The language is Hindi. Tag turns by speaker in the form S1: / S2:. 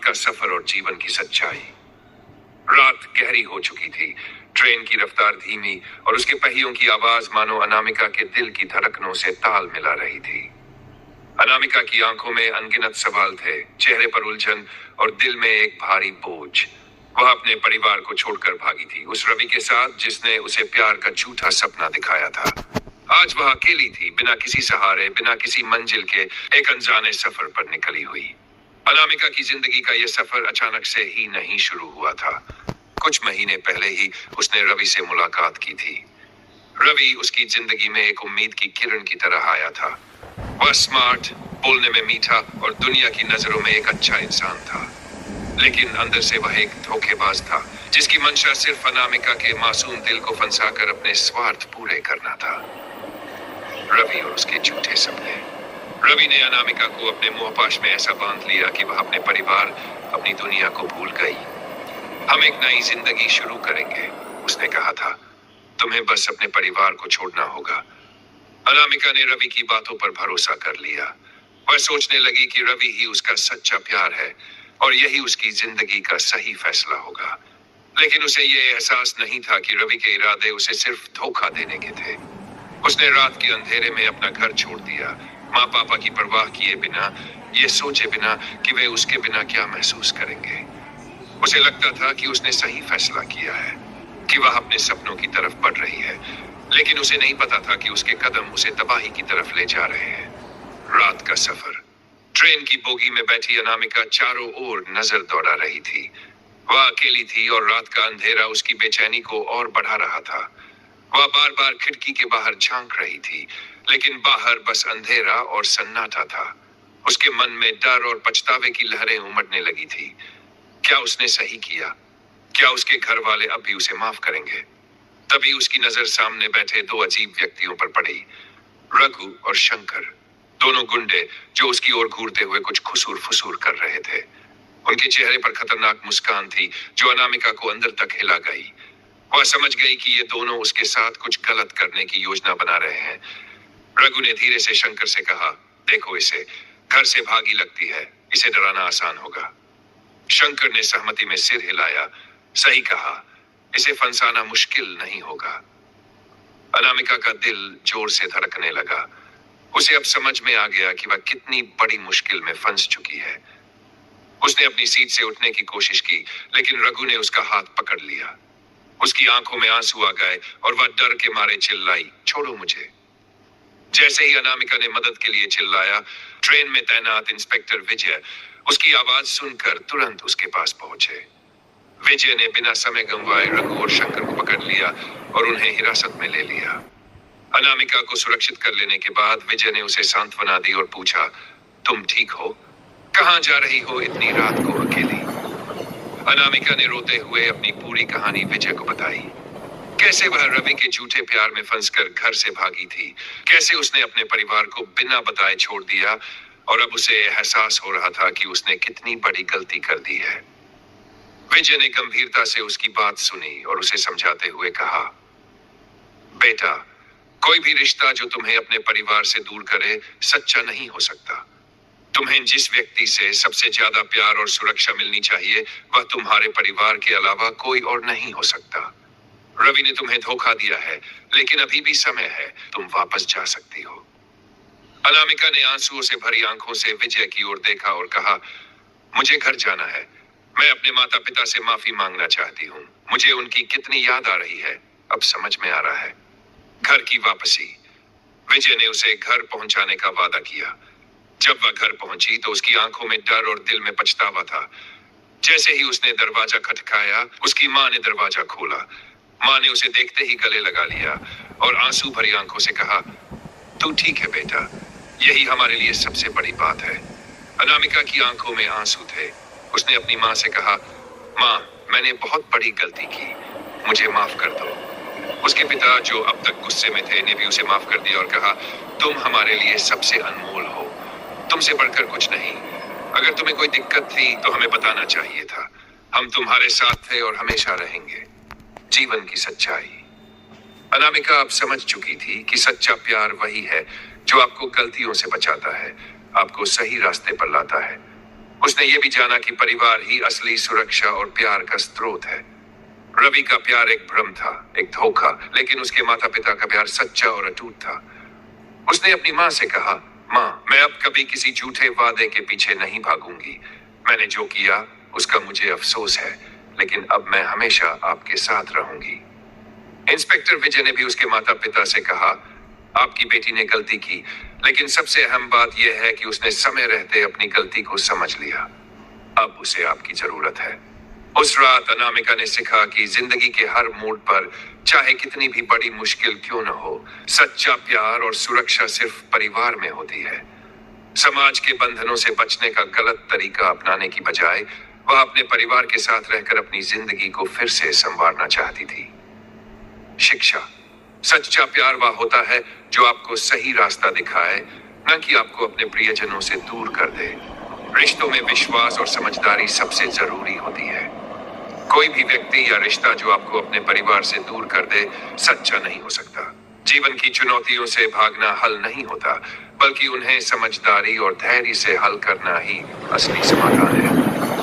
S1: का सफर और जीवन की सच्चाई। रात गहरी हो चुकी थी। ट्रेन की रफ्तार धीमी और उसके पहियों की आवाज मानो अनामिका के दिल की धड़कनों से ताल मिला रही थी। अनामिका की आंखों में अनगिनत सवाल थे, चेहरे पर उलझन और दिल में एक भारी बोझ। वह अपने परिवार को छोड़कर भागी थी, उस रवि के साथ जिसने उसे प्यार का झूठा सपना दिखाया था। आज वह अकेली थी, बिना किसी सहारे, बिना किसी मंजिल के एक अनजाने सफर पर निकली हुई। अनामिका की जिंदगी का यह सफर अचानक से ही नहीं शुरू हुआ था। कुछ महीने पहले ही उसने रवि से मुलाकात की थी। रवि उसकी जिंदगी में एक उम्मीद की किरण की तरह आया था। वह स्मार्ट, बोलने में मीठा और दुनिया की नजरों में एक अच्छा इंसान था, लेकिन अंदर से वह एक धोखेबाज था जिसकी मंशा सिर्फ अनामिका के मासूम दिल को फंसाकर अपने स्वार्थ पूरे करना था। रवि और उसके झूठे सपने। रवि ने अनामिका को अपने मोहपाश में ऐसा बांध लिया कि वह अपने परिवार, अपनी दुनिया को भूल गई। हम एक नई जिंदगी शुरू करेंगे, उसने कहा था। तुम्हें बस अपने परिवार को छोड़ना होगा। अनामिका ने रवि की बातों पर भरोसा कर लिया। वह सोचने लगी कि रवि ही उसका सच्चा प्यार है और यही उसकी जिंदगी का सही फैसला होगा। लेकिन उसे यह एहसास नहीं था कि रवि के इरादे उसे सिर्फ धोखा देने के थे। उसने रात के अंधेरे में अपना घर छोड़ दिया, माँ पापा की परवाह किए बिना, ये सोचे बिना कि वे उसके बिना क्या महसूस करेंगे। उसे लगता था कि उसने सही फैसला किया है, कि वह अपने सपनों की तरफ बढ़ रही है, लेकिन उसे नहीं पता था कि उसके कदम उसे तबाही की तरफ ले जा रहे हैं। रात का सफर। ट्रेन की बोगी में बैठी अनामिका चारों ओर नजर दौड़ा रही थी। वह अकेली थी और रात का अंधेरा उसकी बेचैनी को और बढ़ा रहा था। वह बार बार खिड़की के बाहर झांक रही थी, लेकिन बाहर बस अंधेरा और सन्नाटा था। उसके मन में डर और पछतावे की लहरें उमड़ने लगी थी। क्या उसने सही किया? क्या उसके घर वाले अब भी उसे माफ करेंगे? तभी उसकी नजर सामने बैठे दो अजीब व्यक्तियों पर पड़ी, रघु और शंकर। दोनों गुंडे जो उसकी ओर घूरते हुए कुछ खुसूर फुसूर कर रहे थे। उनके चेहरे पर खतरनाक मुस्कान थी जो अनामिका को अंदर तक हिला गई। वह समझ गई कि ये दोनों उसके साथ कुछ गलत करने की योजना बना रहे हैं। रघु ने धीरे से शंकर से कहा, देखो इसे, घर से भागी लगती है, इसे डराना आसान होगा। शंकर ने सहमति में सिर हिलाया, सही कहा, इसे फंसाना मुश्किल नहीं होगा। अनामिका का दिल जोर से धड़कने लगा। उसे अब समझ में आ गया कि वह कितनी बड़ी मुश्किल में फंस चुकी है। उसने अपनी सीट से उठने की कोशिश की, लेकिन रघु ने उसका हाथ पकड़ लिया। उसकी आंखों में आंसू आ गए और वह डर के मारे चिल्लाई, छोड़ो मुझे। जैसे ही अनामिका ने मदद के लिए चिल्लाया, ट्रेन में तैनात इंस्पेक्टर विजय उसकी आवाज सुनकर तुरंत उसके पास पहुंचे। विजय ने बिना समय गंवाए रघु और शंकर को पकड़ लिया और उन्हें हिरासत में ले लिया। अनामिका को सुरक्षित कर लेने के बाद विजय ने उसे सांत्वना दी और पूछा, तुम ठीक हो? कहाँ जा रही हो इतनी रात को अकेली? अनामिका ने रोते हुए अपनी पूरी कहानी विजय को बताई। कैसे वह रवि के झूठे प्यार में फंसकर घर से भागी थी, कैसे उसने अपने परिवार को बिना बताए छोड़ दिया और अब उसे एहसास हो रहा था कि उसने कितनी बड़ी गलती कर दी है। विजय ने गंभीरता से उसकी बात सुनी और उसे समझाते हुए कहा, बेटा, कोई भी रिश्ता जो तुम्हें अपने परिवार से दूर करे सच्चा नहीं हो सकता। तुम्हें जिस व्यक्ति से सबसे ज्यादा प्यार और सुरक्षा मिलनी चाहिए वह तुम्हारे परिवार के अलावा कोई और नहीं हो सकता। रवि ने तुम्हें धोखा दिया है, लेकिन अभी भी समय है, तुम वापस जा सकती हो। अनामिका ने आंसुओं से भरी आंखों से विजय की ओर देखा और कहा, मुझे घर जाना है। मैं अपने माता पिता से माफी मांगना चाहती हूँ। मुझे उनकी कितनी याद आ रही है, अब समझ में आ रहा है। घर की वापसी। विजय ने उसे घर पहुंचाने का वादा किया। जब वह घर पहुंची तो उसकी आंखों में डर और दिल में पछतावा था। जैसे ही उसने दरवाजा खटकाया, उसकी माँ ने दरवाजा खोला। माँ ने उसे देखते ही गले लगा लिया और आंसू भरी आंखों से कहा, तू ठीक है बेटा, यही हमारे लिए सबसे बड़ी बात है। अनामिका की आंखों में आंसू थे। उसने अपनी माँ से कहा, माँ, मैंने बहुत बड़ी गलती की, मुझे माफ कर दो। उसके पिता जो अब तक गुस्से में थे ने भी उसे माफ कर दिया और कहा, तुम हमारे लिए सबसे अनमोल हो, तुमसे बढ़कर कुछ नहीं। अगर तुम्हें कोई दिक्कत थी तो हमें बताना चाहिए था। हम तुम्हारे साथ थे और हमेशा रहेंगे। जीवन की सच्चाई। अनामिका अब समझ चुकी थी कि सच्चा प्यार वही है जो आपको गलतियों से बचाता है, आपको सही रास्ते पर लाता है। उसने ये भी जाना कि परिवार ही असली सुरक्षा और प्यार का स्रोत है। रवि का प्यार एक भ्रम था, एक धोखा, लेकिन उसके माता पिता का प्यार सच्चा और अटूट था। उसने अपनी माँ से कहा, माँ, मैं अब कभी किसी झूठे वादे के पीछे नहीं भागूंगी। मैंने जो किया उसका मुझे अफसोस है, लेकिन अब मैं हमेशा आपके साथ रहूंगी। इंस्पेक्टर विजय ने भी उसके माता पिता से कहा, आपकी बेटी ने गलती की, लेकिन सबसे अहम बात यह है कि उसने समय रहते अपनी गलती को समझ लिया। अब उसे आपकी जरूरत है। उस रात अनामिका ने सीखा कि जिंदगी के हर मोड़ पर, चाहे कितनी भी बड़ी मुश्किल क्यों न हो, सच्चा प्यार और सुरक्षा सिर्फ परिवार में होती है। समाज के बंधनों से बचने का गलत तरीका अपनाने की बजाय वह अपने परिवार के साथ रहकर अपनी जिंदगी को फिर से संवारना चाहती थी। शिक्षा। सच्चा प्यार वह होता है जो आपको सही रास्ता दिखाए, न कि आपको अपने प्रियजनों से दूर कर दे। रिश्तों में विश्वास और समझदारी सबसे जरूरी होती है। कोई भी व्यक्ति या रिश्ता जो आपको अपने परिवार से दूर कर दे, सच्चा नहीं हो सकता। जीवन की चुनौतियों से भागना हल नहीं होता, बल्कि उन्हें समझदारी और धैर्य से हल करना ही असली समाधान है।